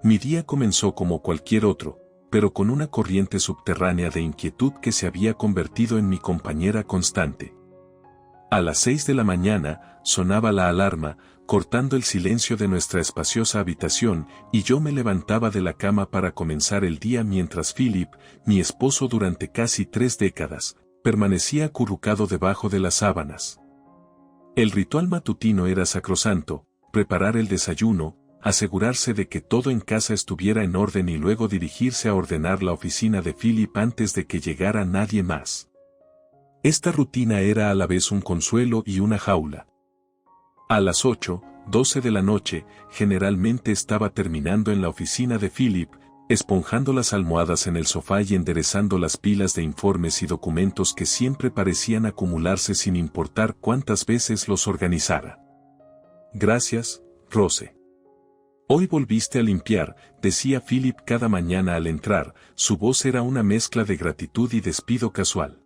Mi día comenzó como cualquier otro, pero con una corriente subterránea de inquietud que se había convertido en mi compañera constante. A las 6 de la mañana, sonaba la alarma, cortando el silencio de nuestra espaciosa habitación, y yo me levantaba de la cama para comenzar el día mientras Philip, mi esposo durante casi 3 décadas, permanecía acurrucado debajo de las sábanas. El ritual matutino era sacrosanto: preparar el desayuno, asegurarse de que todo en casa estuviera en orden y luego dirigirse a ordenar la oficina de Philip antes de que llegara nadie más. Esta rutina era a la vez un consuelo y una jaula. A las 8:12 de la noche, generalmente estaba terminando en la oficina de Philip, esponjando las almohadas en el sofá y enderezando las pilas de informes y documentos que siempre parecían acumularse sin importar cuántas veces los organizara. Gracias, Rose. Hoy volviste a limpiar, decía Philip cada mañana al entrar. Su voz era una mezcla de gratitud y despido casual.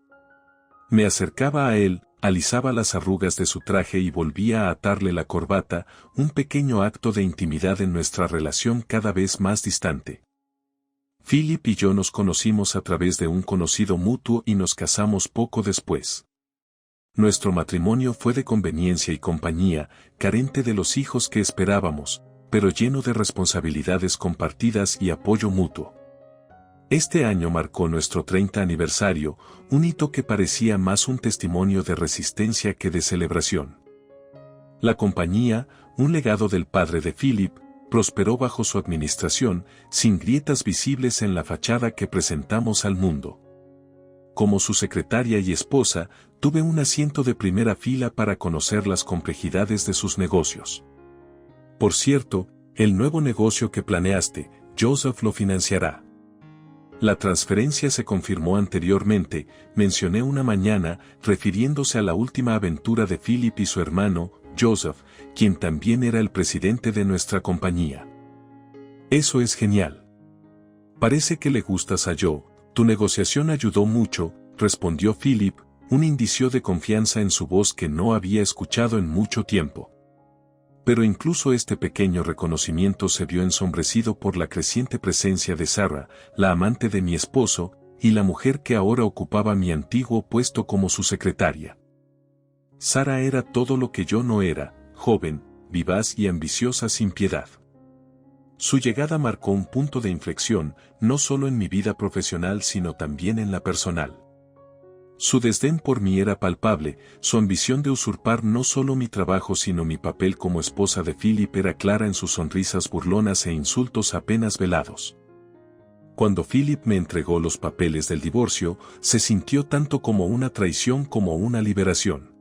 Me acercaba a él, alisaba las arrugas de su traje y volvía a atarle la corbata, un pequeño acto de intimidad en nuestra relación cada vez más distante. Philip y yo nos conocimos a través de un conocido mutuo y nos casamos poco después. Nuestro matrimonio fue de conveniencia y compañía, carente de los hijos que esperábamos, pero lleno de responsabilidades compartidas y apoyo mutuo. Este año marcó nuestro 30 aniversario, un hito que parecía más un testimonio de resistencia que de celebración. La compañía, un legado del padre de Philip, prosperó bajo su administración, sin grietas visibles en la fachada que presentamos al mundo. Como su secretaria y esposa, tuve un asiento de primera fila para conocer las complejidades de sus negocios. Por cierto, el nuevo negocio que planeaste, Joseph lo financiará. La transferencia se confirmó anteriormente, mencioné una mañana, refiriéndose a la última aventura de Philip y su hermano, Joseph, quien también era el presidente de nuestra compañía. Eso es genial. Parece que le gustas a Joe. Tu negociación ayudó mucho, respondió Philip, un indicio de confianza en su voz que no había escuchado en mucho tiempo. Pero incluso este pequeño reconocimiento se vio ensombrecido por la creciente presencia de Sarah, la amante de mi esposo, y la mujer que ahora ocupaba mi antiguo puesto como su secretaria. Sarah era todo lo que yo no era: joven, vivaz y ambiciosa sin piedad. Su llegada marcó un punto de inflexión, no solo en mi vida profesional sino también en la personal. Su desdén por mí era palpable, su ambición de usurpar no solo mi trabajo sino mi papel como esposa de Philip era clara en sus sonrisas burlonas e insultos apenas velados. Cuando Philip me entregó los papeles del divorcio, se sintió tanto como una traición como una liberación.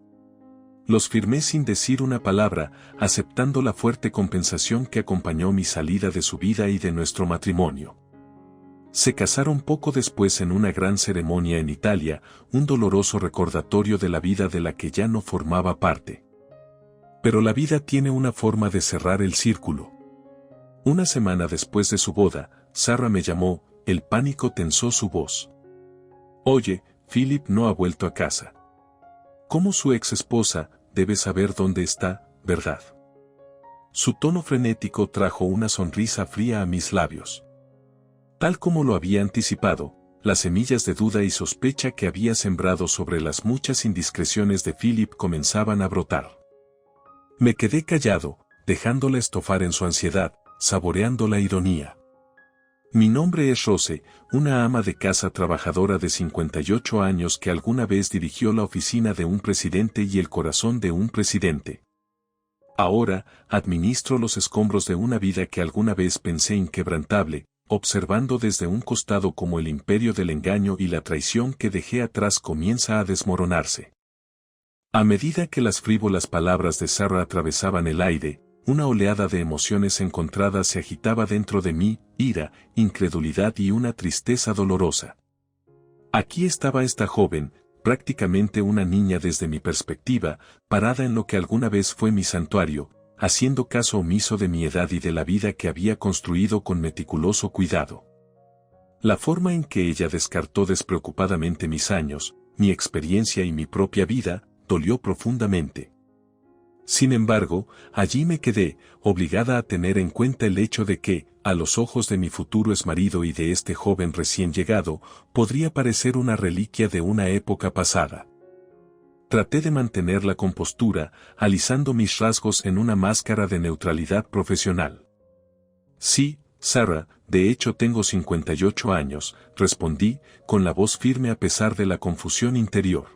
Los firmé sin decir una palabra, aceptando la fuerte compensación que acompañó mi salida de su vida y de nuestro matrimonio. Se casaron poco después en una gran ceremonia en Italia, un doloroso recordatorio de la vida de la que ya no formaba parte. Pero la vida tiene una forma de cerrar el círculo. Una semana después de su boda, Sarah me llamó, el pánico tensó su voz. Oye, Philip no ha vuelto a casa. Como su ex esposa, debe saber dónde está, ¿verdad? Su tono frenético trajo una sonrisa fría a mis labios. Tal como lo había anticipado, las semillas de duda y sospecha que había sembrado sobre las muchas indiscreciones de Philip comenzaban a brotar. Me quedé callado, dejándola estofar en su ansiedad, saboreando la ironía. Mi nombre es Rose, una ama de casa trabajadora de 58 años que alguna vez dirigió la oficina de un presidente y el corazón de un presidente. Ahora, administro los escombros de una vida que alguna vez pensé inquebrantable, observando desde un costado cómo el imperio del engaño y la traición que dejé atrás comienza a desmoronarse. A medida que las frívolas palabras de Sarah atravesaban el aire, una oleada de emociones encontradas se agitaba dentro de mí: ira, incredulidad y una tristeza dolorosa. Aquí estaba esta joven, prácticamente una niña desde mi perspectiva, parada en lo que alguna vez fue mi santuario, haciendo caso omiso de mi edad y de la vida que había construido con meticuloso cuidado. La forma en que ella descartó despreocupadamente mis años, mi experiencia y mi propia vida, dolió profundamente. Sin embargo, allí me quedé, obligada a tener en cuenta el hecho de que, a los ojos de mi futuro exmarido y de este joven recién llegado, podría parecer una reliquia de una época pasada. Traté de mantener la compostura, alisando mis rasgos en una máscara de neutralidad profesional. Sí, Sarah, de hecho tengo 58 años, respondí, con la voz firme a pesar de la confusión interior.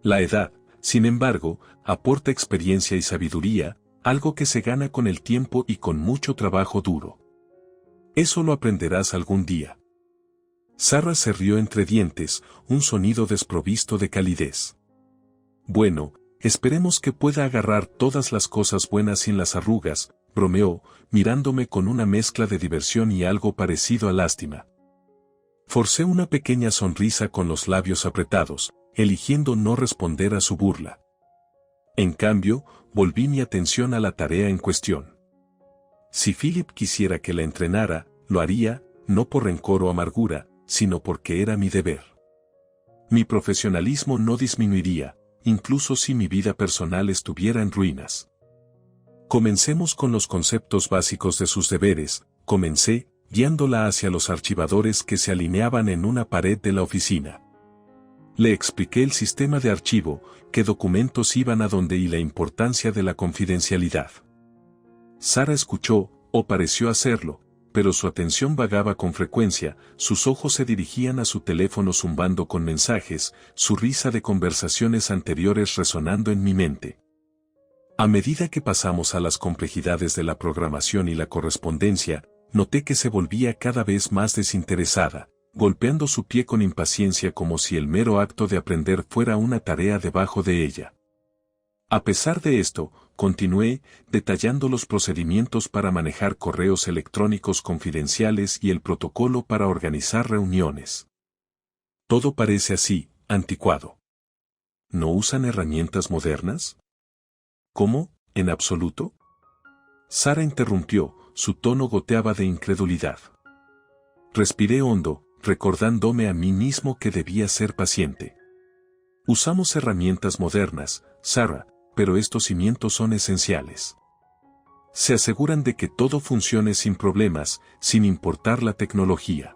La edad, sin embargo, aporta experiencia y sabiduría, algo que se gana con el tiempo y con mucho trabajo duro. Eso lo aprenderás algún día. Sarah se rió entre dientes, un sonido desprovisto de calidez. Bueno, esperemos que pueda agarrar todas las cosas buenas sin las arrugas, bromeó, mirándome con una mezcla de diversión y algo parecido a lástima. Forcé una pequeña sonrisa con los labios apretados, eligiendo no responder a su burla. En cambio, volví mi atención a la tarea en cuestión. Si Philip quisiera que la entrenara, lo haría, no por rencor o amargura, sino porque era mi deber. Mi profesionalismo no disminuiría, incluso si mi vida personal estuviera en ruinas. Comencemos con los conceptos básicos de sus deberes, comencé, guiándola hacia los archivadores que se alineaban en una pared de la oficina. Le expliqué el sistema de archivo, qué documentos iban a dónde y la importancia de la confidencialidad. Sarah escuchó, o pareció hacerlo, pero su atención vagaba con frecuencia, sus ojos se dirigían a su teléfono zumbando con mensajes, su risa de conversaciones anteriores resonando en mi mente. A medida que pasamos a las complejidades de la programación y la correspondencia, noté que se volvía cada vez más desinteresada, golpeando su pie con impaciencia como si el mero acto de aprender fuera una tarea debajo de ella. A pesar de esto, continué, detallando los procedimientos para manejar correos electrónicos confidenciales y el protocolo para organizar reuniones. Todo parece así, anticuado. ¿No usan herramientas modernas? ¿Cómo, en absoluto? Sarah interrumpió, su tono goteaba de incredulidad. Respiré hondo, recordándome a mí mismo que debía ser paciente. Usamos herramientas modernas, Sarah, pero estos cimientos son esenciales. Se aseguran de que todo funcione sin problemas, sin importar la tecnología.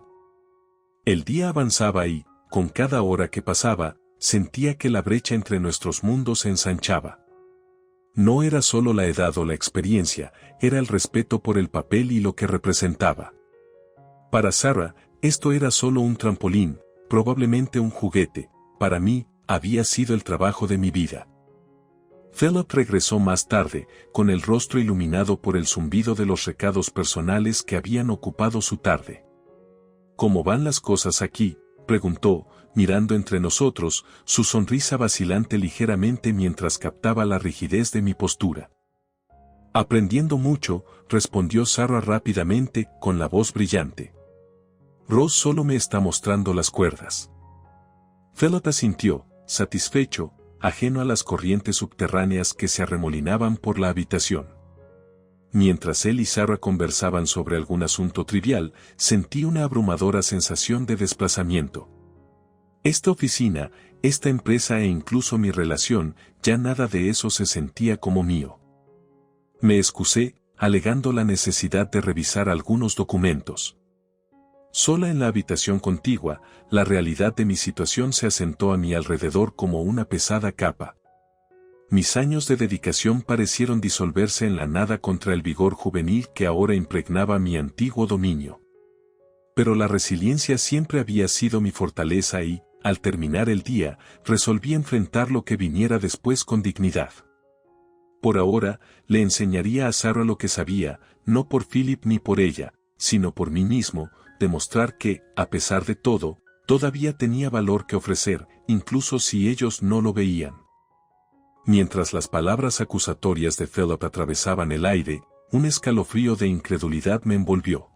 El día avanzaba y, con cada hora que pasaba, sentía que la brecha entre nuestros mundos se ensanchaba. No era solo la edad o la experiencia, era el respeto por el papel y lo que representaba. Para Sarah, esto era solo un trampolín, probablemente un juguete, para mí, había sido el trabajo de mi vida. Philip regresó más tarde, con el rostro iluminado por el zumbido de los recados personales que habían ocupado su tarde. ¿Cómo van las cosas aquí?, preguntó, mirando entre nosotros, su sonrisa vacilante ligeramente mientras captaba la rigidez de mi postura. Aprendiendo mucho, respondió Sarah rápidamente, con la voz brillante. Ross solo me está mostrando las cuerdas. Philip asintió, satisfecho, ajeno a las corrientes subterráneas que se arremolinaban por la habitación. Mientras él y Sarah conversaban sobre algún asunto trivial, sentí una abrumadora sensación de desplazamiento. Esta oficina, esta empresa e incluso mi relación, ya nada de eso se sentía como mío. Me excusé, alegando la necesidad de revisar algunos documentos. Sola en la habitación contigua, la realidad de mi situación se asentó a mi alrededor como una pesada capa. Mis años de dedicación parecieron disolverse en la nada contra el vigor juvenil que ahora impregnaba mi antiguo dominio. Pero la resiliencia siempre había sido mi fortaleza y, al terminar el día, resolví enfrentar lo que viniera después con dignidad. Por ahora, le enseñaría a Sarah lo que sabía, no por Philip ni por ella, sino por mí mismo, demostrar que, a pesar de todo, todavía tenía valor que ofrecer, incluso si ellos no lo veían. Mientras las palabras acusatorias de Philip atravesaban el aire, un escalofrío de incredulidad me envolvió.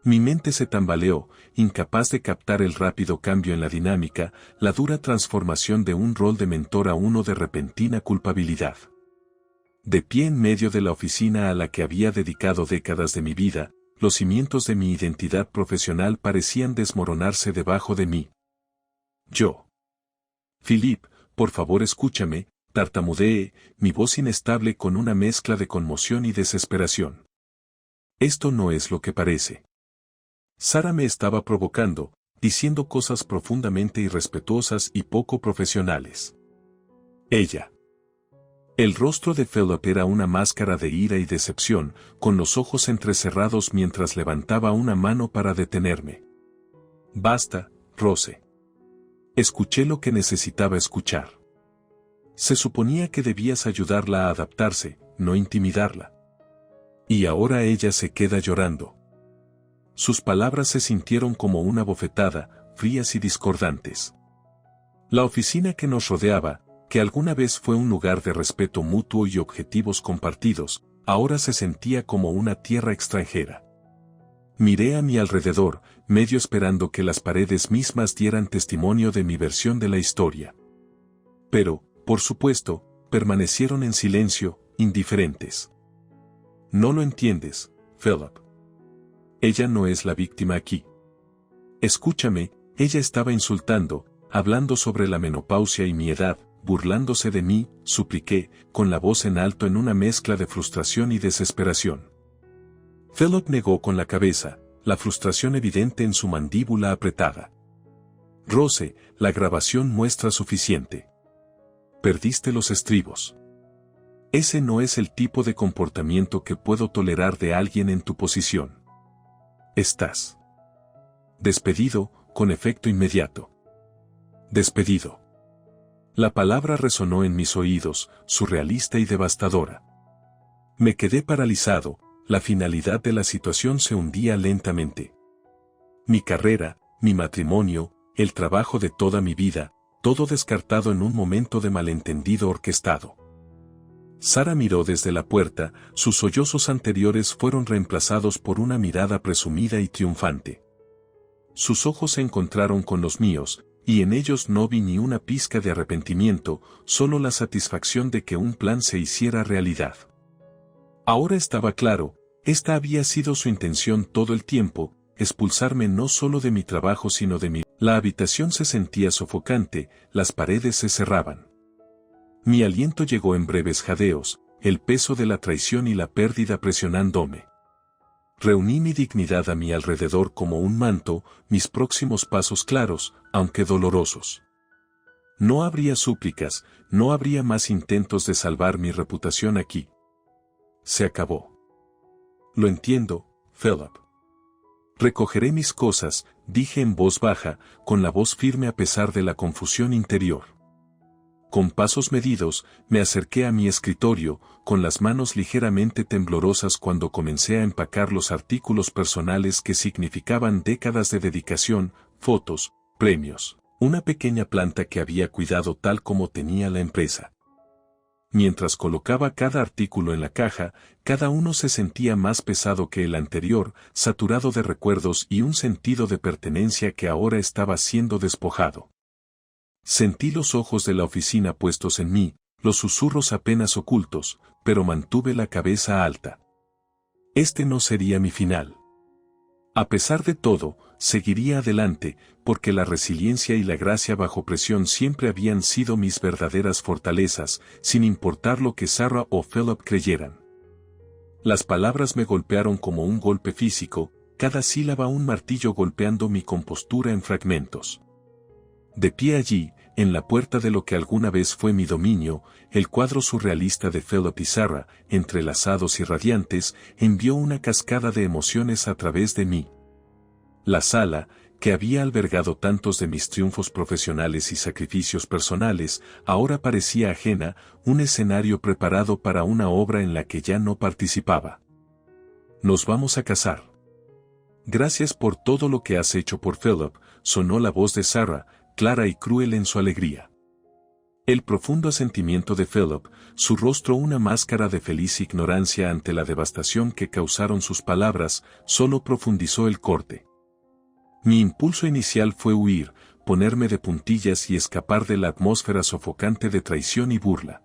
Mi mente se tambaleó, incapaz de captar el rápido cambio en la dinámica, la dura transformación de un rol de mentor a uno de repentina culpabilidad. De pie en medio de la oficina a la que había dedicado décadas de mi vida, los cimientos de mi identidad profesional parecían desmoronarse debajo de mí. Philip, por favor escúchame, tartamudeé, mi voz inestable con una mezcla de conmoción y desesperación. Esto no es lo que parece. Sarah me estaba provocando, diciendo cosas profundamente irrespetuosas y poco profesionales. Ella. El rostro de Philip era una máscara de ira y decepción, con los ojos entrecerrados mientras levantaba una mano para detenerme. Basta, Rose. Escuché lo que necesitaba escuchar. Se suponía que debías ayudarla a adaptarse, no intimidarla. Y ahora ella se queda llorando. Sus palabras se sintieron como una bofetada, frías y discordantes. La oficina que nos rodeaba, que alguna vez fue un lugar de respeto mutuo y objetivos compartidos, ahora se sentía como una tierra extranjera. Miré a mi alrededor, medio esperando que las paredes mismas dieran testimonio de mi versión de la historia. Pero, por supuesto, permanecieron en silencio, indiferentes. No lo entiendes, Philip. Ella no es la víctima aquí. Escúchame, ella estaba insultando, hablando sobre la menopausia y mi edad, burlándose de mí, supliqué, con la voz en alto en una mezcla de frustración y desesperación. Philip negó con la cabeza, la frustración evidente en su mandíbula apretada. Rose, la grabación muestra suficiente. Perdiste los estribos. Ese no es el tipo de comportamiento que puedo tolerar de alguien en tu posición. Estás despedido, con efecto inmediato. Despedido. La palabra resonó en mis oídos, surrealista y devastadora. Me quedé paralizado, la finalidad de la situación se hundía lentamente. Mi carrera, mi matrimonio, el trabajo de toda mi vida, todo descartado en un momento de malentendido orquestado. Sarah miró desde la puerta, sus sollozos anteriores fueron reemplazados por una mirada presumida y triunfante. Sus ojos se encontraron con los míos, y en ellos no vi ni una pizca de arrepentimiento, solo la satisfacción de que un plan se hiciera realidad. Ahora estaba claro, esta había sido su intención todo el tiempo, expulsarme no solo de mi trabajo sino de mi... La habitación se sentía sofocante, las paredes se cerraban. Mi aliento llegó en breves jadeos, el peso de la traición y la pérdida presionándome. Reuní mi dignidad a mi alrededor como un manto, mis próximos pasos claros, aunque dolorosos. No habría súplicas, no habría más intentos de salvar mi reputación aquí. Se acabó. Lo entiendo, Philip. Recogeré mis cosas, dije en voz baja, con la voz firme a pesar de la confusión interior. Con pasos medidos, me acerqué a mi escritorio, con las manos ligeramente temblorosas cuando comencé a empacar los artículos personales que significaban décadas de dedicación, fotos, premios, una pequeña planta que había cuidado tal como tenía la empresa. Mientras colocaba cada artículo en la caja, cada uno se sentía más pesado que el anterior, saturado de recuerdos y un sentido de pertenencia que ahora estaba siendo despojado. Sentí los ojos de la oficina puestos en mí, los susurros apenas ocultos, pero mantuve la cabeza alta. Este no sería mi final. A pesar de todo, seguiría adelante, porque la resiliencia y la gracia bajo presión siempre habían sido mis verdaderas fortalezas, sin importar lo que Sarah o Philip creyeran. Las palabras me golpearon como un golpe físico, cada sílaba un martillo golpeando mi compostura en fragmentos. De pie allí, en la puerta de lo que alguna vez fue mi dominio, el cuadro surrealista de Philip y Sarah, entrelazados y radiantes, envió una cascada de emociones a través de mí. La sala, que había albergado tantos de mis triunfos profesionales y sacrificios personales, ahora parecía ajena, un escenario preparado para una obra en la que ya no participaba. Nos vamos a casar. Gracias por todo lo que has hecho por Philip, sonó la voz de Sarah, clara y cruel en su alegría. El profundo asentimiento de Philip, su rostro una máscara de feliz ignorancia ante la devastación que causaron sus palabras, solo profundizó el corte. Mi impulso inicial fue huir, ponerme de puntillas y escapar de la atmósfera sofocante de traición y burla.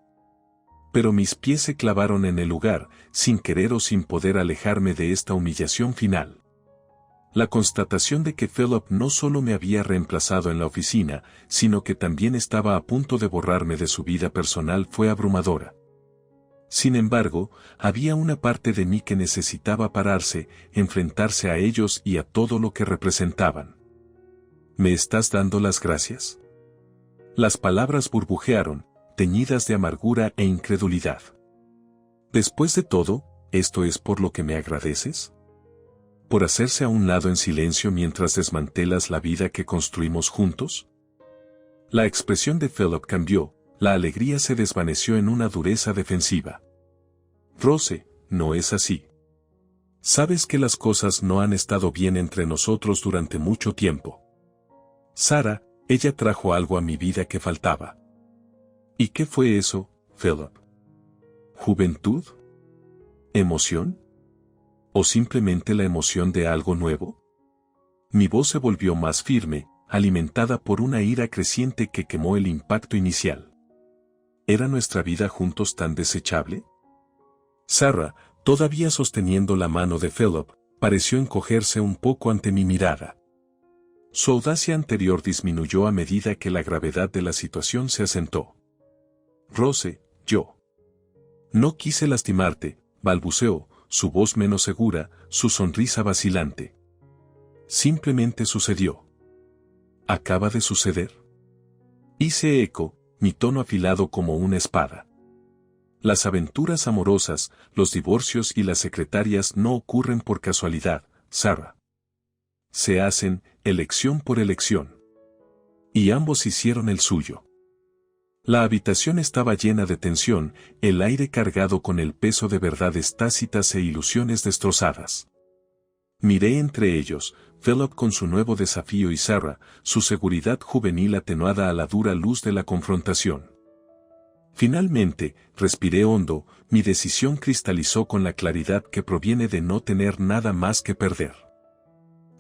Pero mis pies se clavaron en el lugar, sin querer o sin poder alejarme de esta humillación final. La constatación de que Philip no solo me había reemplazado en la oficina, sino que también estaba a punto de borrarme de su vida personal fue abrumadora. Sin embargo, había una parte de mí que necesitaba pararse, enfrentarse a ellos y a todo lo que representaban. ¿Me estás dando las gracias? Las palabras burbujearon, teñidas de amargura e incredulidad. Después de todo, ¿esto es por lo que me agradeces? ¿Por hacerse a un lado en silencio mientras desmantelas la vida que construimos juntos? La expresión de Philip cambió, la alegría se desvaneció en una dureza defensiva. Rose, no es así. Sabes que las cosas no han estado bien entre nosotros durante mucho tiempo. Sara, ella trajo algo a mi vida que faltaba. ¿Y qué fue eso, Philip? ¿Juventud? ¿Emoción? ¿O simplemente la emoción de algo nuevo? Mi voz se volvió más firme, alimentada por una ira creciente que quemó el impacto inicial. ¿Era nuestra vida juntos tan desechable? Sarah, todavía sosteniendo la mano de Philip, pareció encogerse un poco ante mi mirada. Su audacia anterior disminuyó a medida que la gravedad de la situación se asentó. Rose, yo. No quise lastimarte, balbuceó, su voz menos segura, su sonrisa vacilante. Simplemente sucedió. ¿Acaba de suceder? Hice eco, mi tono afilado como una espada. Las aventuras amorosas, los divorcios y las secretarias no ocurren por casualidad, Sarah. Se hacen, elección por elección. Y ambos hicieron el suyo. La habitación estaba llena de tensión, el aire cargado con el peso de verdades tácitas e ilusiones destrozadas. Miré entre ellos, Philip con su nuevo desafío y Sarah, su seguridad juvenil atenuada a la dura luz de la confrontación. Finalmente, respiré hondo, mi decisión cristalizó con la claridad que proviene de no tener nada más que perder.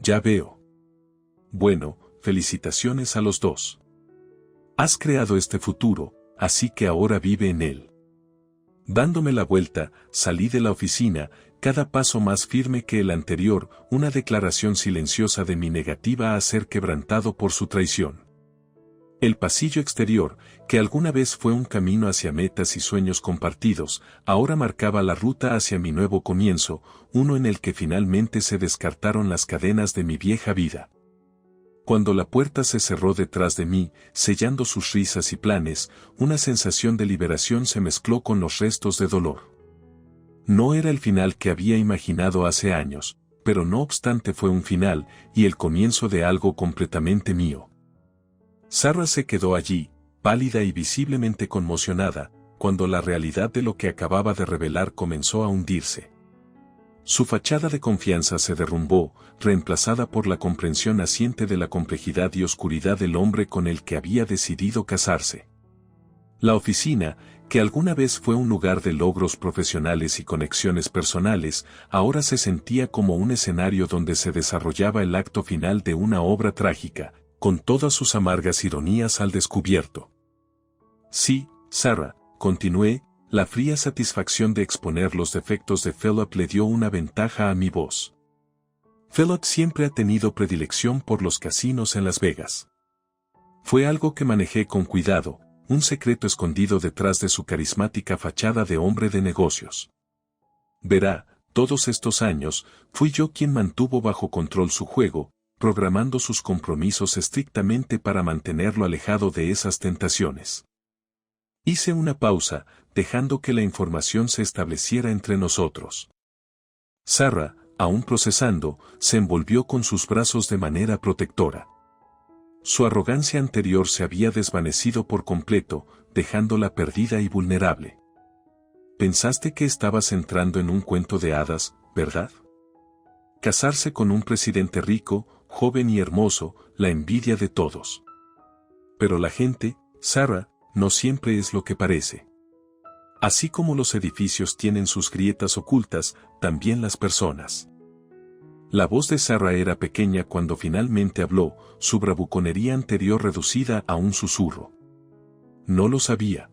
Ya veo. Bueno, felicitaciones a los dos. Has creado este futuro, así que ahora vive en él. Dándome la vuelta, salí de la oficina, cada paso más firme que el anterior, una declaración silenciosa de mi negativa a ser quebrantado por su traición. El pasillo exterior, que alguna vez fue un camino hacia metas y sueños compartidos, ahora marcaba la ruta hacia mi nuevo comienzo, uno en el que finalmente se descartaron las cadenas de mi vieja vida. Cuando la puerta se cerró detrás de mí, sellando sus risas y planes, una sensación de liberación se mezcló con los restos de dolor. No era el final que había imaginado hace años, pero no obstante fue un final, y el comienzo de algo completamente mío. Sarah se quedó allí, pálida y visiblemente conmocionada, cuando la realidad de lo que acababa de revelar comenzó a hundirse. Su fachada de confianza se derrumbó, reemplazada por la comprensión naciente de la complejidad y oscuridad del hombre con el que había decidido casarse. La oficina, que alguna vez fue un lugar de logros profesionales y conexiones personales, ahora se sentía como un escenario donde se desarrollaba el acto final de una obra trágica, con todas sus amargas ironías al descubierto. Sí, Sarah, continué, la fría satisfacción de exponer los defectos de Philip le dio una ventaja a mi voz. Philip siempre ha tenido predilección por los casinos en Las Vegas. Fue algo que manejé con cuidado, un secreto escondido detrás de su carismática fachada de hombre de negocios. Verá, todos estos años, fui yo quien mantuvo bajo control su juego, programando sus compromisos estrictamente para mantenerlo alejado de esas tentaciones. Hice una pausa, dejando que la información se estableciera entre nosotros. Sarah, aún procesando, se envolvió con sus brazos de manera protectora. Su arrogancia anterior se había desvanecido por completo, dejándola perdida y vulnerable. Pensaste que estabas entrando en un cuento de hadas, ¿verdad? Casarse con un presidente rico, joven y hermoso, la envidia de todos. Pero la gente, Sarah, no siempre es lo que parece. Así como los edificios tienen sus grietas ocultas, también las personas. La voz de Sarah era pequeña cuando finalmente habló, su bravuconería anterior reducida a un susurro. No lo sabía.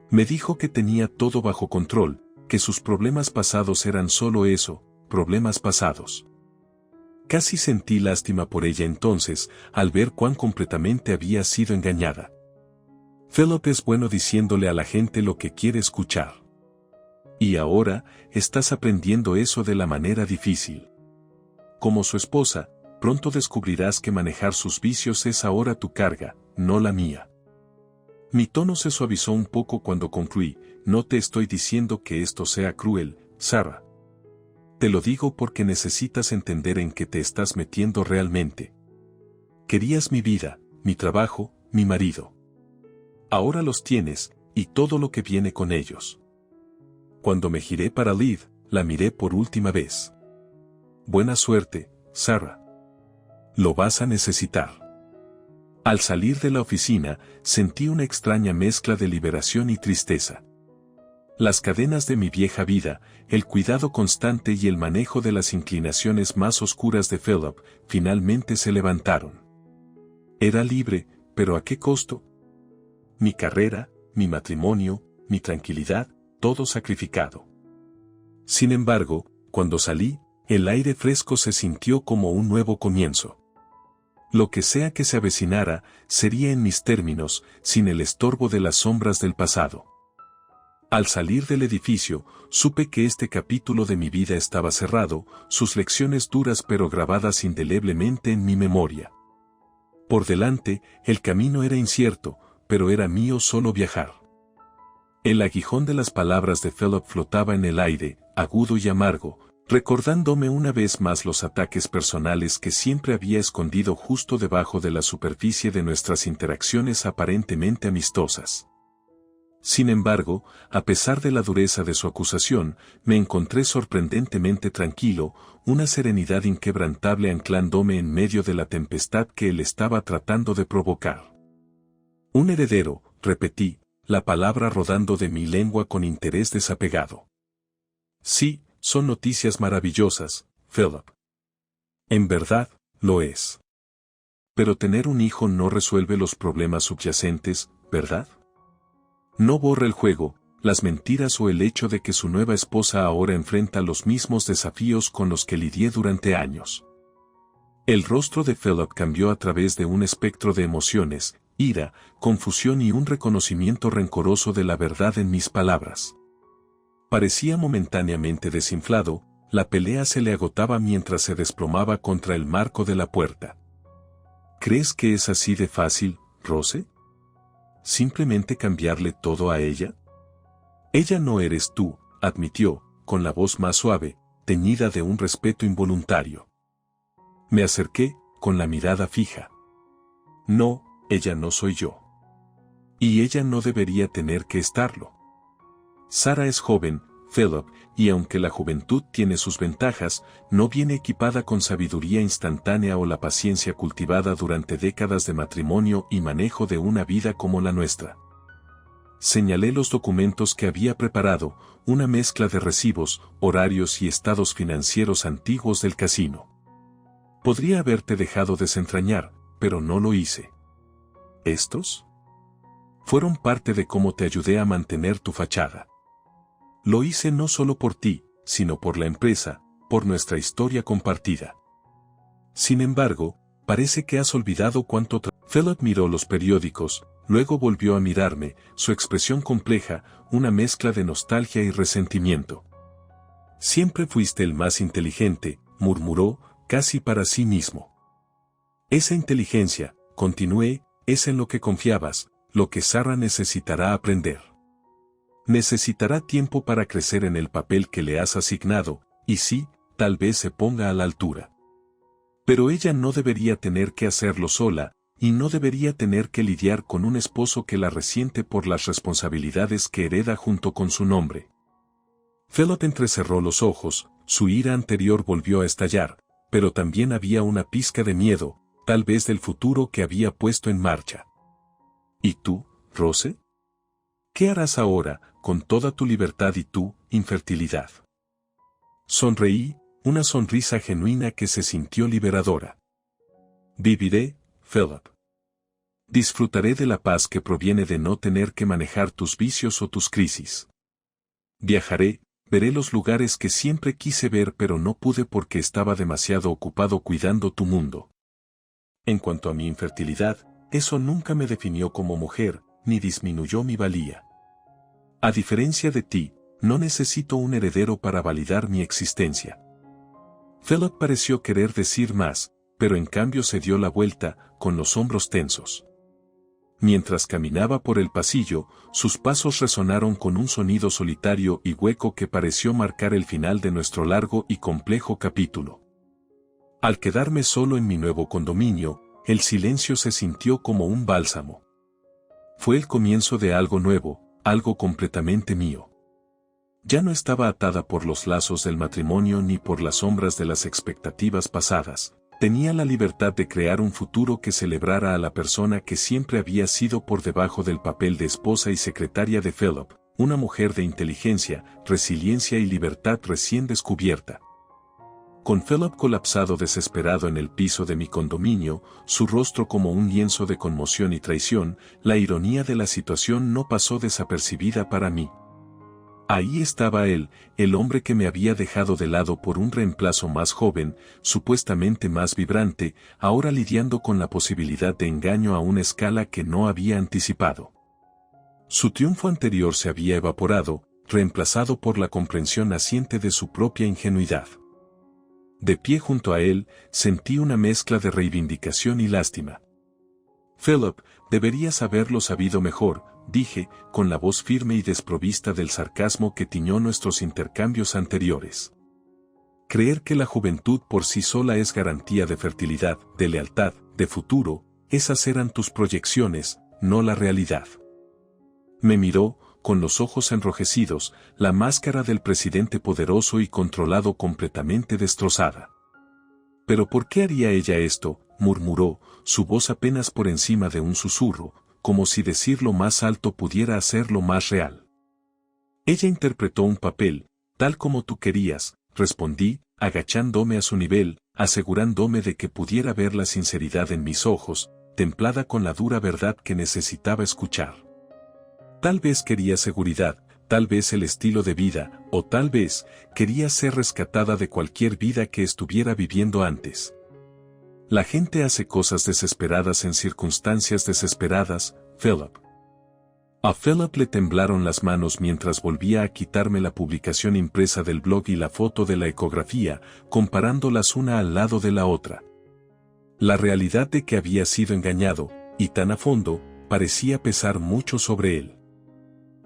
Me dijo que tenía todo bajo control, que sus problemas pasados eran solo eso, problemas pasados. Casi sentí lástima por ella entonces, al ver cuán completamente había sido engañada. Philip es bueno diciéndole a la gente lo que quiere escuchar. Y ahora, estás aprendiendo eso de la manera difícil. Como su esposa, pronto descubrirás que manejar sus vicios es ahora tu carga, no la mía. Mi tono se suavizó un poco cuando concluí, no te estoy diciendo que esto sea cruel, Sarah. Te lo digo porque necesitas entender en qué te estás metiendo realmente. Querías mi vida, mi trabajo, mi marido. Ahora los tienes, y todo lo que viene con ellos. Cuando me giré para Liv, la miré por última vez. Buena suerte, Sarah. Lo vas a necesitar. Al salir de la oficina, sentí una extraña mezcla de liberación y tristeza. Las cadenas de mi vieja vida, el cuidado constante y el manejo de las inclinaciones más oscuras de Philip, finalmente se levantaron. Era libre, pero ¿a qué costo? Mi carrera, mi matrimonio, mi tranquilidad, todo sacrificado. Sin embargo, cuando salí, el aire fresco se sintió como un nuevo comienzo. Lo que sea que se avecinara, sería en mis términos, sin el estorbo de las sombras del pasado. Al salir del edificio, supe que este capítulo de mi vida estaba cerrado, sus lecciones duras pero grabadas indeleblemente en mi memoria. Por delante, el camino era incierto, pero era mío solo viajar. El aguijón de las palabras de Philip flotaba en el aire, agudo y amargo, recordándome una vez más los ataques personales que siempre había escondido justo debajo de la superficie de nuestras interacciones aparentemente amistosas. Sin embargo, a pesar de la dureza de su acusación, me encontré sorprendentemente tranquilo, una serenidad inquebrantable anclándome en medio de la tempestad que él estaba tratando de provocar. Un heredero, repetí, la palabra rodando de mi lengua con interés desapegado. Sí, son noticias maravillosas, Philip. En verdad, lo es. Pero tener un hijo no resuelve los problemas subyacentes, ¿verdad? No borra el juego, las mentiras o el hecho de que su nueva esposa ahora enfrenta los mismos desafíos con los que lidié durante años. El rostro de Philip cambió a través de un espectro de emociones, ira, confusión y un reconocimiento rencoroso de la verdad en mis palabras. Parecía momentáneamente desinflado, la pelea se le agotaba mientras se desplomaba contra el marco de la puerta. ¿Crees que es así de fácil, Rose? ¿Simplemente cambiarle todo a ella? Ella no eres tú, admitió, con la voz más suave, teñida de un respeto involuntario. Me acerqué, con la mirada fija. No, ella no soy yo. Y ella no debería tener que estarlo. Sarah es joven, Philip, y aunque la juventud tiene sus ventajas, no viene equipada con sabiduría instantánea o la paciencia cultivada durante décadas de matrimonio y manejo de una vida como la nuestra. Señalé los documentos que había preparado, una mezcla de recibos, horarios y estados financieros antiguos del casino. Podría haberte dejado desentrañar, pero no lo hice. ¿Estos? Fueron parte de cómo te ayudé a mantener tu fachada. Lo hice no solo por ti, sino por la empresa, por nuestra historia compartida. Sin embargo, parece que has olvidado cuánto Philip miró los periódicos, luego volvió a mirarme, su expresión compleja, una mezcla de nostalgia y resentimiento. Siempre fuiste el más inteligente, murmuró, casi para sí mismo. Esa inteligencia, continué, es en lo que confiabas, lo que Sarah necesitará aprender. Necesitará tiempo para crecer en el papel que le has asignado, y sí, tal vez se ponga a la altura. Pero ella no debería tener que hacerlo sola, y no debería tener que lidiar con un esposo que la resiente por las responsabilidades que hereda junto con su nombre. Philip entrecerró los ojos, su ira anterior volvió a estallar, pero también había una pizca de miedo, tal vez del futuro que había puesto en marcha. ¿Y tú, Rose? ¿Qué harás ahora, con toda tu libertad y tu infertilidad? Sonreí, una sonrisa genuina que se sintió liberadora. Viviré, Philip. Disfrutaré de la paz que proviene de no tener que manejar tus vicios o tus crisis. Viajaré, veré los lugares que siempre quise ver pero no pude porque estaba demasiado ocupado cuidando tu mundo. En cuanto a mi infertilidad, eso nunca me definió como mujer, ni disminuyó mi valía. A diferencia de ti, no necesito un heredero para validar mi existencia. Philip pareció querer decir más, pero en cambio se dio la vuelta, con los hombros tensos. Mientras caminaba por el pasillo, sus pasos resonaron con un sonido solitario y hueco que pareció marcar el final de nuestro largo y complejo capítulo. Al quedarme solo en mi nuevo condominio, el silencio se sintió como un bálsamo. Fue el comienzo de algo nuevo, algo completamente mío. Ya no estaba atada por los lazos del matrimonio ni por las sombras de las expectativas pasadas. Tenía la libertad de crear un futuro que celebrara a la persona que siempre había sido por debajo del papel de esposa y secretaria de Philip, una mujer de inteligencia, resiliencia y libertad recién descubierta. Con Philip colapsado desesperado en el piso de mi condominio, su rostro como un lienzo de conmoción y traición, la ironía de la situación no pasó desapercibida para mí. Ahí estaba él, el hombre que me había dejado de lado por un reemplazo más joven, supuestamente más vibrante, ahora lidiando con la posibilidad de engaño a una escala que no había anticipado. Su triunfo anterior se había evaporado, reemplazado por la comprensión naciente de su propia ingenuidad. De pie junto a él, sentí una mezcla de reivindicación y lástima. Philip, deberías haberlo sabido mejor, dije, con la voz firme y desprovista del sarcasmo que tiñó nuestros intercambios anteriores. Creer que la juventud por sí sola es garantía de fertilidad, de lealtad, de futuro, esas eran tus proyecciones, no la realidad. Me miró, con los ojos enrojecidos, la máscara del presidente poderoso y controlado completamente destrozada. ¿Pero por qué haría ella esto?, murmuró, su voz apenas por encima de un susurro, como si decirlo más alto pudiera hacerlo más real. Ella interpretó un papel, tal como tú querías, respondí, agachándome a su nivel, asegurándome de que pudiera ver la sinceridad en mis ojos, templada con la dura verdad que necesitaba escuchar. Tal vez quería seguridad, tal vez el estilo de vida, o tal vez quería ser rescatada de cualquier vida que estuviera viviendo antes. La gente hace cosas desesperadas en circunstancias desesperadas, Philip. A Philip le temblaron las manos mientras volvía a quitarme la publicación impresa del blog y la foto de la ecografía, comparándolas una al lado de la otra. La realidad de que había sido engañado, y tan a fondo, parecía pesar mucho sobre él.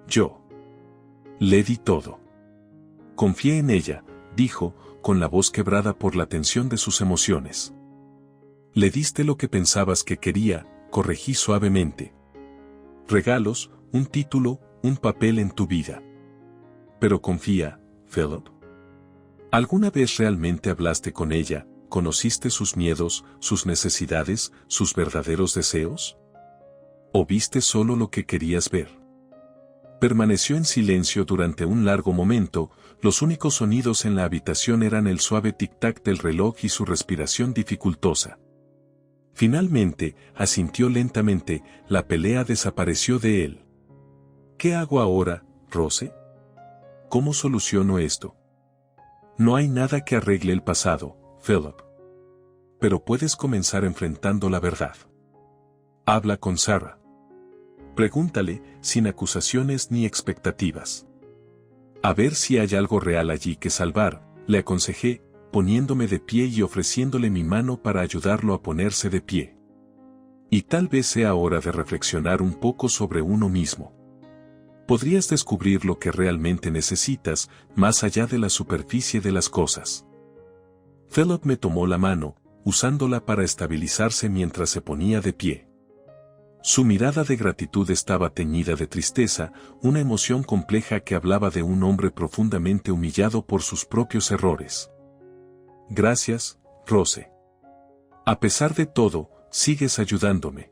Yo le di todo. Confié en ella, dijo, con la voz quebrada por la tensión de sus emociones. Le diste lo que pensabas que quería, corregí suavemente. Regalos, un título, un papel en tu vida. Pero confía, Philip. ¿Alguna vez realmente hablaste con ella, conociste sus miedos, sus necesidades, sus verdaderos deseos? ¿O viste solo lo que querías ver? Permaneció en silencio durante un largo momento, los únicos sonidos en la habitación eran el suave tic-tac del reloj y su respiración dificultosa. Finalmente, asintió lentamente, la pelea desapareció de él. ¿Qué hago ahora, Rose? ¿Cómo soluciono esto? No hay nada que arregle el pasado, Philip. Pero puedes comenzar enfrentando la verdad. Habla con Sarah. Pregúntale, sin acusaciones ni expectativas. A ver si hay algo real allí que salvar, le aconsejé, poniéndome de pie y ofreciéndole mi mano para ayudarlo a ponerse de pie. Y tal vez sea hora de reflexionar un poco sobre uno mismo. Podrías descubrir lo que realmente necesitas, más allá de la superficie de las cosas. Philip me tomó la mano, usándola para estabilizarse mientras se ponía de pie. Su mirada de gratitud estaba teñida de tristeza, una emoción compleja que hablaba de un hombre profundamente humillado por sus propios errores. Gracias, Rose. A pesar de todo, sigues ayudándome.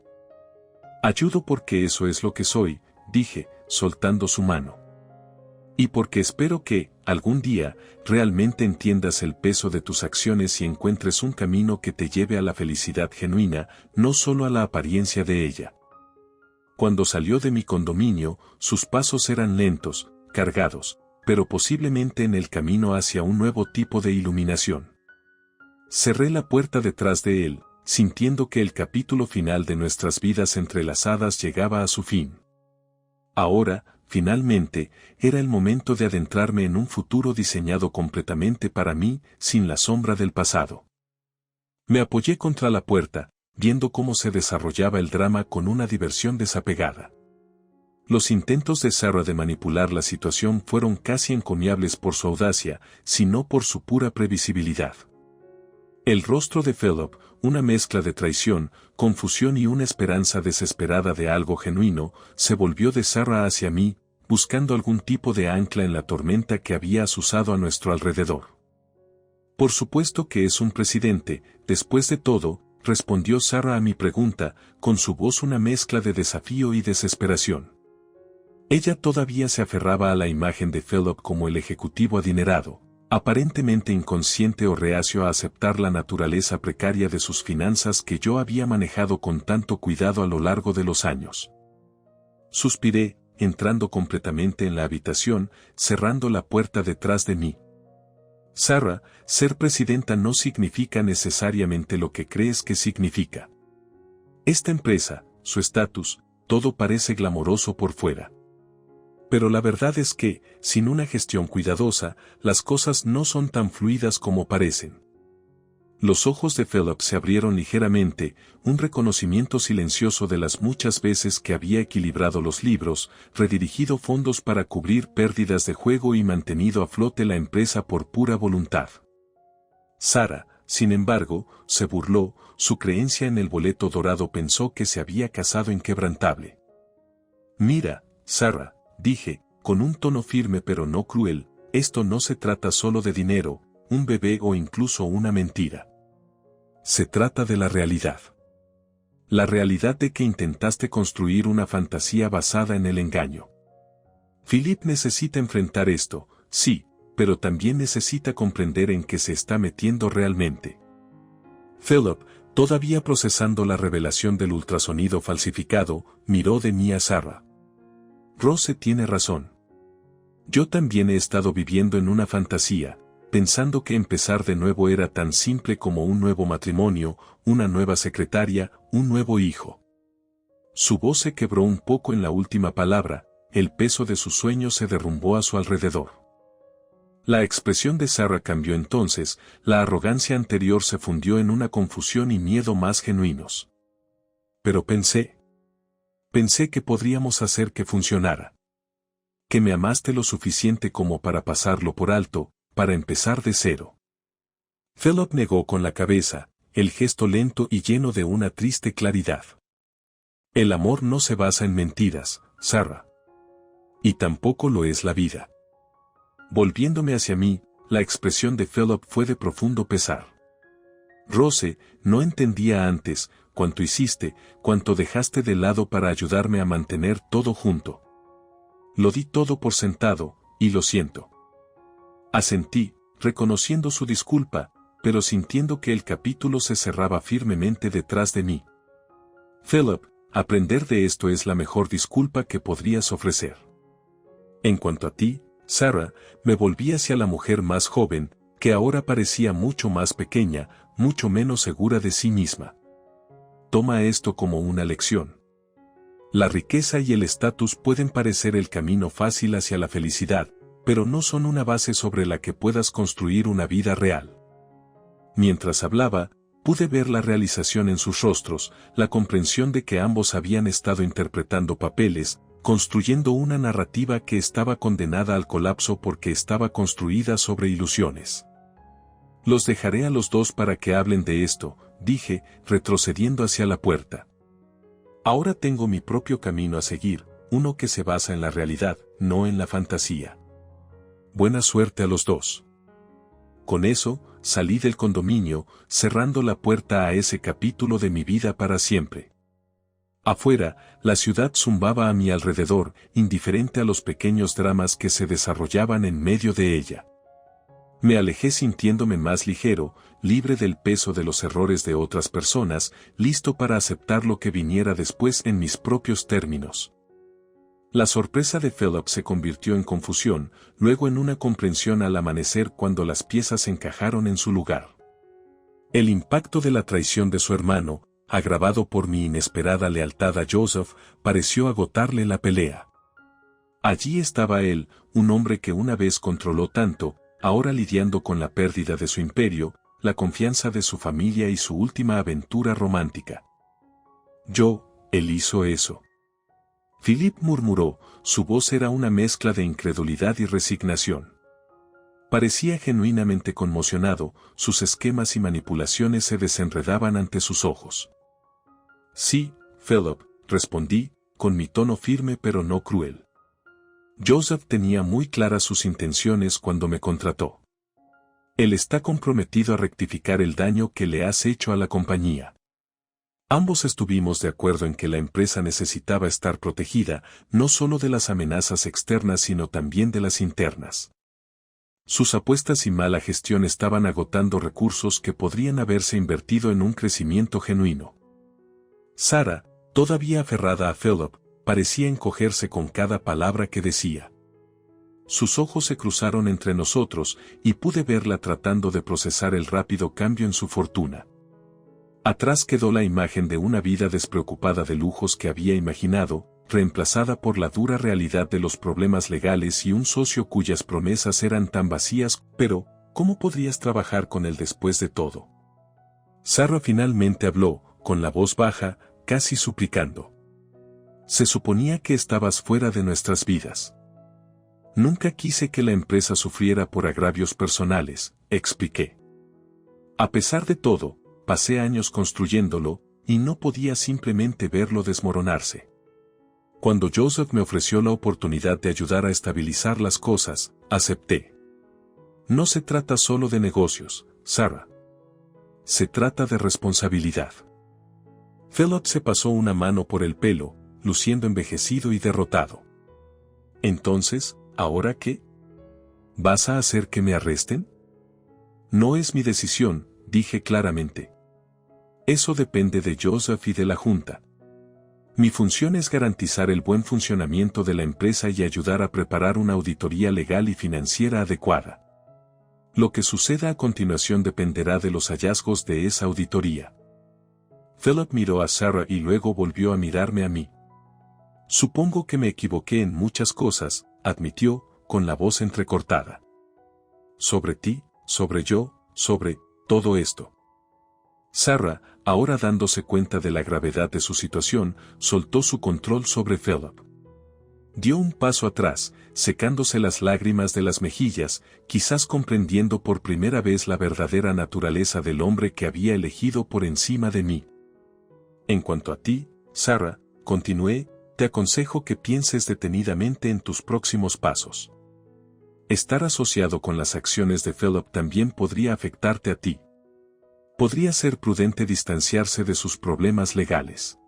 Ayudo porque eso es lo que soy, dije, soltando su mano. Y porque espero que, algún día, realmente entiendas el peso de tus acciones y encuentres un camino que te lleve a la felicidad genuina, no solo a la apariencia de ella. Cuando salió de mi condominio, sus pasos eran lentos, cargados, pero posiblemente en el camino hacia un nuevo tipo de iluminación. Cerré la puerta detrás de él, sintiendo que el capítulo final de nuestras vidas entrelazadas llegaba a su fin. Ahora, finalmente, era el momento de adentrarme en un futuro diseñado completamente para mí, sin la sombra del pasado. Me apoyé contra la puerta, viendo cómo se desarrollaba el drama con una diversión desapegada. Los intentos de Sarah de manipular la situación fueron casi encomiables por su audacia, sino por su pura previsibilidad. El rostro de Philip, una mezcla de traición, confusión y una esperanza desesperada de algo genuino, se volvió de Sarah hacia mí, buscando algún tipo de ancla en la tormenta que había azuzado a nuestro alrededor. Por supuesto que es un presidente, después de todo, respondió Sarah a mi pregunta, con su voz una mezcla de desafío y desesperación. Ella todavía se aferraba a la imagen de Philip como el ejecutivo adinerado, aparentemente inconsciente o reacio a aceptar la naturaleza precaria de sus finanzas que yo había manejado con tanto cuidado a lo largo de los años. Suspiré, entrando completamente en la habitación, cerrando la puerta detrás de mí. Sarah, ser presidenta no significa necesariamente lo que crees que significa. Esta empresa, su estatus, todo parece glamoroso por fuera. Pero la verdad es que, sin una gestión cuidadosa, las cosas no son tan fluidas como parecen. Los ojos de Philip se abrieron ligeramente, un reconocimiento silencioso de las muchas veces que había equilibrado los libros, redirigido fondos para cubrir pérdidas de juego y mantenido a flote la empresa por pura voluntad. Sarah, sin embargo, se burló, su creencia en el boleto dorado pensó que se había casado inquebrantable. Mira, Sarah, dije, con un tono firme pero no cruel, esto no se trata solo de dinero, un bebé o incluso una mentira. Se trata de la realidad. La realidad de que intentaste construir una fantasía basada en el engaño. Philip necesita enfrentar esto, sí, pero también necesita comprender en qué se está metiendo realmente. Philip, todavía procesando la revelación del ultrasonido falsificado, miró de mí a Sarah. Rose tiene razón. Yo también he estado viviendo en una fantasía, pensando que empezar de nuevo era tan simple como un nuevo matrimonio, una nueva secretaria, un nuevo hijo. Su voz se quebró un poco en la última palabra, el peso de sus sueños se derrumbó a su alrededor. La expresión de Sarah cambió entonces, la arrogancia anterior se fundió en una confusión y miedo más genuinos. Pero pensé que podríamos hacer que funcionara. Que me amaste lo suficiente como para pasarlo por alto, para empezar de cero. Philip negó con la cabeza, el gesto lento y lleno de una triste claridad. El amor no se basa en mentiras, Sarah. Y tampoco lo es la vida. Volviéndome hacia mí, la expresión de Philip fue de profundo pesar. Rose, no entendía antes, cuánto hiciste, cuánto dejaste de lado para ayudarme a mantener todo junto. Lo di todo por sentado, y lo siento. Asentí, reconociendo su disculpa, pero sintiendo que el capítulo se cerraba firmemente detrás de mí. Philip, aprender de esto es la mejor disculpa que podrías ofrecer. En cuanto a ti, Sarah, me volví hacia la mujer más joven, que ahora parecía mucho más pequeña, mucho menos segura de sí misma. Toma esto como una lección. La riqueza y el estatus pueden parecer el camino fácil hacia la felicidad, pero no son una base sobre la que puedas construir una vida real. Mientras hablaba, pude ver la realización en sus rostros, la comprensión de que ambos habían estado interpretando papeles, construyendo una narrativa que estaba condenada al colapso porque estaba construida sobre ilusiones. Los dejaré a los dos para que hablen de esto, dije, retrocediendo hacia la puerta. Ahora tengo mi propio camino a seguir, uno que se basa en la realidad, no en la fantasía. Buena suerte a los dos. Con eso, salí del condominio, cerrando la puerta a ese capítulo de mi vida para siempre. Afuera, la ciudad zumbaba a mi alrededor, indiferente a los pequeños dramas que se desarrollaban en medio de ella. Me alejé sintiéndome más ligero, libre del peso de los errores de otras personas, listo para aceptar lo que viniera después en mis propios términos. La sorpresa de Philip se convirtió en confusión, luego en una comprensión al amanecer cuando las piezas encajaron en su lugar. El impacto de la traición de su hermano, agravado por mi inesperada lealtad a Joseph, pareció agotarle la pelea. Allí estaba él, un hombre que una vez controló tanto, ahora lidiando con la pérdida de su imperio, la confianza de su familia y su última aventura romántica. Él hizo eso. Philip murmuró, su voz era una mezcla de incredulidad y resignación. Parecía genuinamente conmocionado, sus esquemas y manipulaciones se desenredaban ante sus ojos. Sí, Philip, respondí, con mi tono firme pero no cruel. Joseph tenía muy claras sus intenciones cuando me contrató. Él está comprometido a rectificar el daño que le has hecho a la compañía. Ambos estuvimos de acuerdo en que la empresa necesitaba estar protegida, no solo de las amenazas externas sino también de las internas. Sus apuestas y mala gestión estaban agotando recursos que podrían haberse invertido en un crecimiento genuino. Sarah, todavía aferrada a Philip, parecía encogerse con cada palabra que decía. Sus ojos se cruzaron entre nosotros y pude verla tratando de procesar el rápido cambio en su fortuna. Atrás quedó la imagen de una vida despreocupada de lujos que había imaginado, reemplazada por la dura realidad de los problemas legales y un socio cuyas promesas eran tan vacías, pero, ¿cómo podrías trabajar con él después de todo? Sarah finalmente habló, con la voz baja, casi suplicando. Se suponía que estabas fuera de nuestras vidas. Nunca quise que la empresa sufriera por agravios personales, expliqué. A pesar de todo, pasé años construyéndolo, y no podía simplemente verlo desmoronarse. Cuando Joseph me ofreció la oportunidad de ayudar a estabilizar las cosas, acepté. No se trata solo de negocios, Sarah. Se trata de responsabilidad. Philip se pasó una mano por el pelo, luciendo envejecido y derrotado. Entonces, ¿ahora qué? ¿Vas a hacer que me arresten? No es mi decisión, dije claramente. Eso depende de Joseph y de la Junta. Mi función es garantizar el buen funcionamiento de la empresa y ayudar a preparar una auditoría legal y financiera adecuada. Lo que suceda a continuación dependerá de los hallazgos de esa auditoría. Philip miró a Sarah y luego volvió a mirarme a mí. Supongo que me equivoqué en muchas cosas, admitió, con la voz entrecortada. Sobre ti, sobre yo, sobre todo esto. Sarah, ahora dándose cuenta de la gravedad de su situación, soltó su control sobre Philip. Dio un paso atrás, secándose las lágrimas de las mejillas, quizás comprendiendo por primera vez la verdadera naturaleza del hombre que había elegido por encima de mí. En cuanto a ti, Sarah, continué, te aconsejo que pienses detenidamente en tus próximos pasos. Estar asociado con las acciones de Philip también podría afectarte a ti. Podría ser prudente distanciarse de sus problemas legales.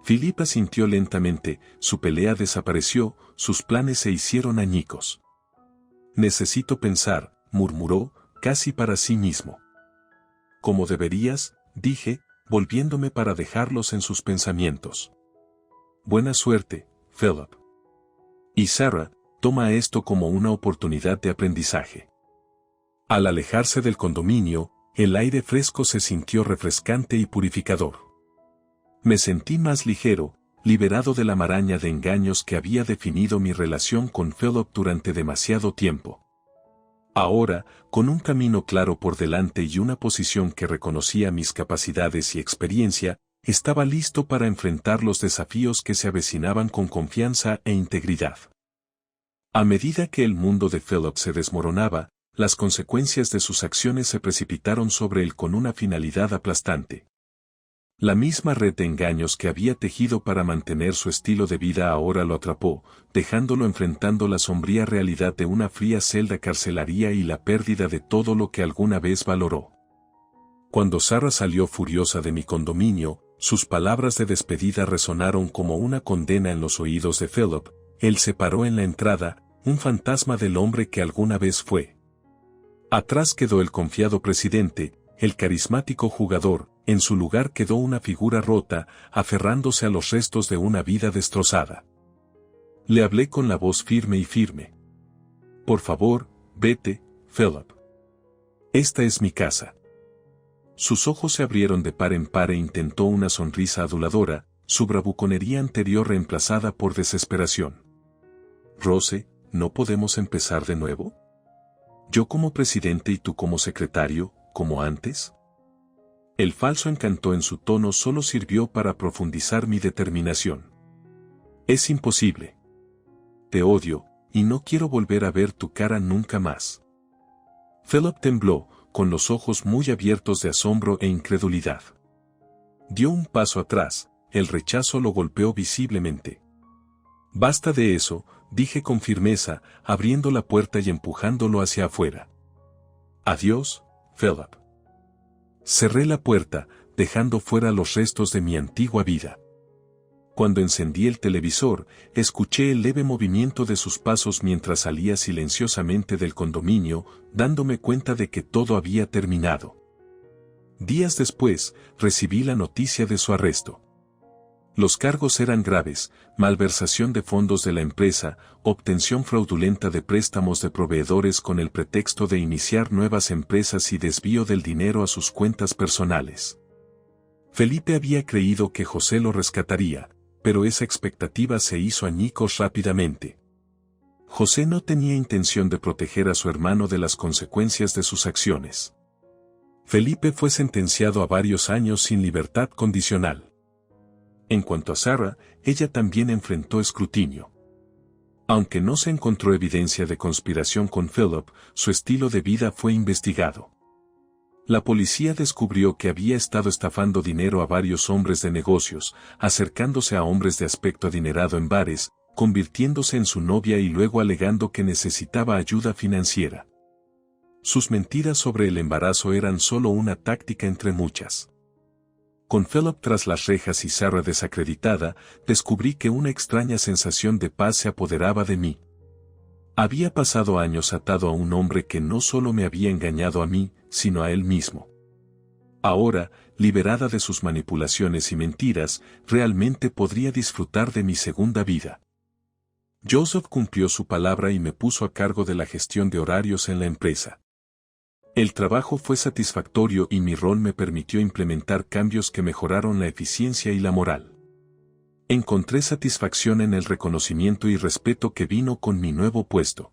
Philip asintió lentamente, su pelea desapareció, sus planes se hicieron añicos. Necesito pensar, murmuró, casi para sí mismo. Como deberías, dije, volviéndome para dejarlos en sus pensamientos. Buena suerte, Philip. Y Sarah, toma esto como una oportunidad de aprendizaje. Al alejarse del condominio, el aire fresco se sintió refrescante y purificador. Me sentí más ligero, liberado de la maraña de engaños que había definido mi relación con Philip durante demasiado tiempo. Ahora, con un camino claro por delante y una posición que reconocía mis capacidades y experiencia, estaba listo para enfrentar los desafíos que se avecinaban con confianza e integridad. A medida que el mundo de Philip se desmoronaba, las consecuencias de sus acciones se precipitaron sobre él con una finalidad aplastante. La misma red de engaños que había tejido para mantener su estilo de vida ahora lo atrapó, dejándolo enfrentando la sombría realidad de una fría celda carcelaria y la pérdida de todo lo que alguna vez valoró. Cuando Sarah salió furiosa de mi condominio, sus palabras de despedida resonaron como una condena en los oídos de Philip. Él se paró en la entrada, un fantasma del hombre que alguna vez fue. Atrás quedó el confiado presidente, el carismático jugador, en su lugar quedó una figura rota, aferrándose a los restos de una vida destrozada. Le hablé con la voz firme y firme. Por favor, vete, Philip. Esta es mi casa. Sus ojos se abrieron de par en par e intentó una sonrisa aduladora, su bravuconería anterior reemplazada por desesperación. Rose, ¿no podemos empezar de nuevo? Yo como presidente y tú como secretario, como antes. El falso encanto en su tono solo sirvió para profundizar mi determinación. Es imposible. Te odio, y no quiero volver a ver tu cara nunca más. Philip tembló, con los ojos muy abiertos de asombro e incredulidad. Dio un paso atrás, el rechazo lo golpeó visiblemente. Basta de eso, dije con firmeza, abriendo la puerta y empujándolo hacia afuera. Adiós, Philip. Cerré la puerta, dejando fuera los restos de mi antigua vida. Cuando encendí el televisor, escuché el leve movimiento de sus pasos mientras salía silenciosamente del condominio, dándome cuenta de que todo había terminado. Días después, recibí la noticia de su arresto. Los cargos eran graves: malversación de fondos de la empresa, obtención fraudulenta de préstamos de proveedores con el pretexto de iniciar nuevas empresas y desvío del dinero a sus cuentas personales. Felipe había creído que José lo rescataría, pero esa expectativa se hizo añicos rápidamente. José no tenía intención de proteger a su hermano de las consecuencias de sus acciones. Felipe fue sentenciado a varios años sin libertad condicional. En cuanto a Sarah, ella también enfrentó escrutinio. Aunque no se encontró evidencia de conspiración con Philip, su estilo de vida fue investigado. La policía descubrió que había estado estafando dinero a varios hombres de negocios, acercándose a hombres de aspecto adinerado en bares, convirtiéndose en su novia y luego alegando que necesitaba ayuda financiera. Sus mentiras sobre el embarazo eran solo una táctica entre muchas. Con Philip tras las rejas y Sarah desacreditada, descubrí que una extraña sensación de paz se apoderaba de mí. Había pasado años atado a un hombre que no solo me había engañado a mí, sino a él mismo. Ahora, liberada de sus manipulaciones y mentiras, realmente podría disfrutar de mi segunda vida. Joseph cumplió su palabra y me puso a cargo de la gestión de horarios en la empresa. El trabajo fue satisfactorio y mi rol me permitió implementar cambios que mejoraron la eficiencia y la moral. Encontré satisfacción en el reconocimiento y respeto que vino con mi nuevo puesto.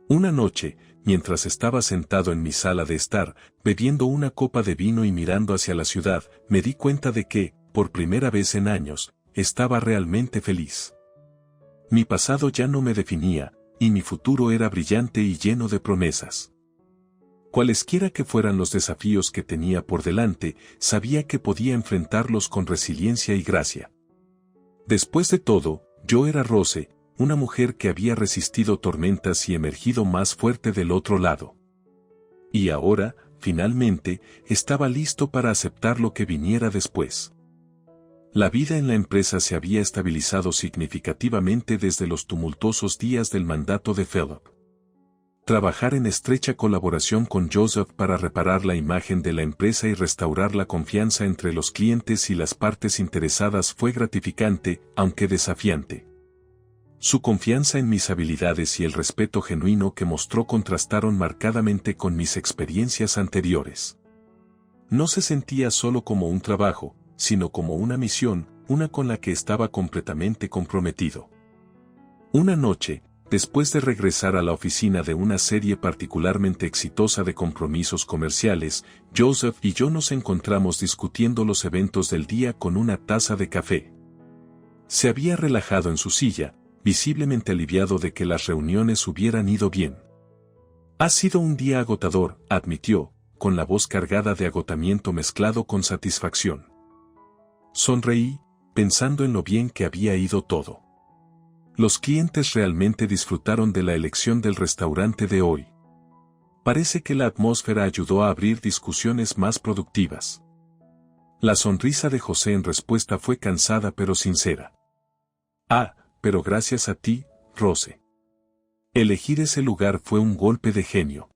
Una noche, mientras estaba sentado en mi sala de estar, bebiendo una copa de vino y mirando hacia la ciudad, me di cuenta de que, por primera vez en años, estaba realmente feliz. Mi pasado ya no me definía, y mi futuro era brillante y lleno de promesas. Cualesquiera que fueran los desafíos que tenía por delante, sabía que podía enfrentarlos con resiliencia y gracia. Después de todo, yo era Rose, una mujer que había resistido tormentas y emergido más fuerte del otro lado. Y ahora, finalmente, estaba listo para aceptar lo que viniera después. La vida en la empresa se había estabilizado significativamente desde los tumultuosos días del mandato de Philip. Trabajar en estrecha colaboración con Joseph para reparar la imagen de la empresa y restaurar la confianza entre los clientes y las partes interesadas fue gratificante, aunque desafiante. Su confianza en mis habilidades y el respeto genuino que mostró contrastaron marcadamente con mis experiencias anteriores. No se sentía solo como un trabajo, sino como una misión, una con la que estaba completamente comprometido. Una noche, después de regresar a la oficina de una serie particularmente exitosa de compromisos comerciales, Joseph y yo nos encontramos discutiendo los eventos del día con una taza de café. Se había relajado en su silla, visiblemente aliviado de que las reuniones hubieran ido bien. Ha sido un día agotador, admitió, con la voz cargada de agotamiento mezclado con satisfacción. Sonreí, pensando en lo bien que había ido todo. Los clientes realmente disfrutaron de la elección del restaurante de hoy. Parece que la atmósfera ayudó a abrir discusiones más productivas. La sonrisa de José en respuesta fue cansada pero sincera. Ah, pero gracias a ti, Rose. Elegir ese lugar fue un golpe de genio.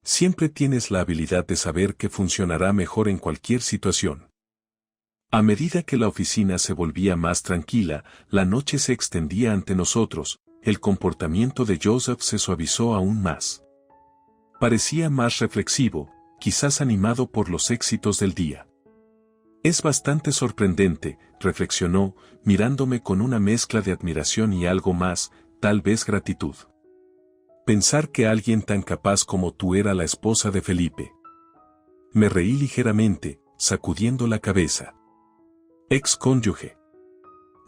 Siempre tienes la habilidad de saber que funcionará mejor en cualquier situación. A medida que la oficina se volvía más tranquila, la noche se extendía ante nosotros, el comportamiento de Joseph se suavizó aún más. Parecía más reflexivo, quizás animado por los éxitos del día. Es bastante sorprendente, reflexionó, mirándome con una mezcla de admiración y algo más, tal vez gratitud. Pensar que alguien tan capaz como tú era la esposa de Felipe. Me reí ligeramente, sacudiendo la cabeza. Ex-cónyuge.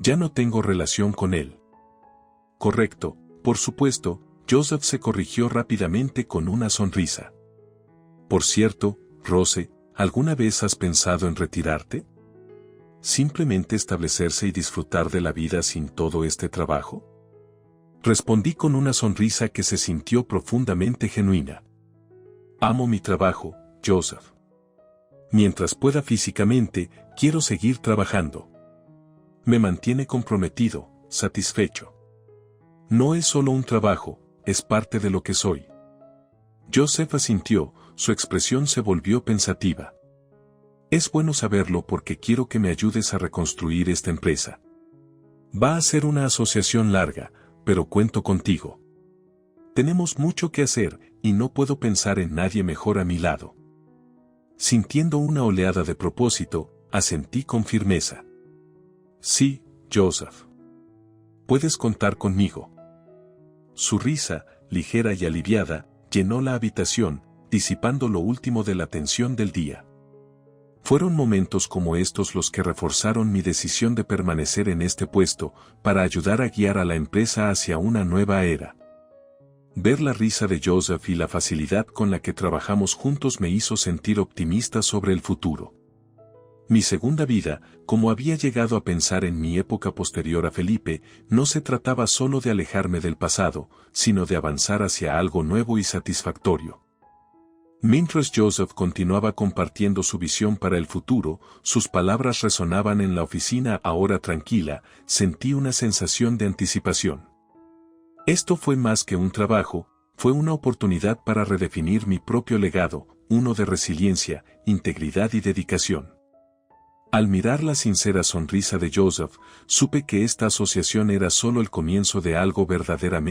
Ya no tengo relación con él. Correcto, por supuesto, Joseph se corrigió rápidamente con una sonrisa. Por cierto, Rose, ¿alguna vez has pensado en retirarte? ¿Simplemente establecerse y disfrutar de la vida sin todo este trabajo? Respondí con una sonrisa que se sintió profundamente genuina. Amo mi trabajo, Joseph. Mientras pueda físicamente, quiero seguir trabajando. Me mantiene comprometido, satisfecho. No es solo un trabajo, es parte de lo que soy. Joseph asintió, su expresión se volvió pensativa. Es bueno saberlo porque quiero que me ayudes a reconstruir esta empresa. Va a ser una asociación larga, pero cuento contigo. Tenemos mucho que hacer, y no puedo pensar en nadie mejor a mi lado. Sintiendo una oleada de propósito, asentí con firmeza. Sí, Joseph. Puedes contar conmigo. Su risa, ligera y aliviada, llenó la habitación, disipando lo último de la tensión del día. Fueron momentos como estos los que reforzaron mi decisión de permanecer en este puesto, para ayudar a guiar a la empresa hacia una nueva era. Ver la risa de Joseph y la facilidad con la que trabajamos juntos me hizo sentir optimista sobre el futuro. Mi segunda vida, como había llegado a pensar en mi época posterior a Felipe, no se trataba solo de alejarme del pasado, sino de avanzar hacia algo nuevo y satisfactorio. Mientras Joseph continuaba compartiendo su visión para el futuro, sus palabras resonaban en la oficina ahora tranquila, sentí una sensación de anticipación. Esto fue más que un trabajo, fue una oportunidad para redefinir mi propio legado, uno de resiliencia, integridad y dedicación. Al mirar la sincera sonrisa de Joseph, supe que esta asociación era solo el comienzo de algo verdaderamente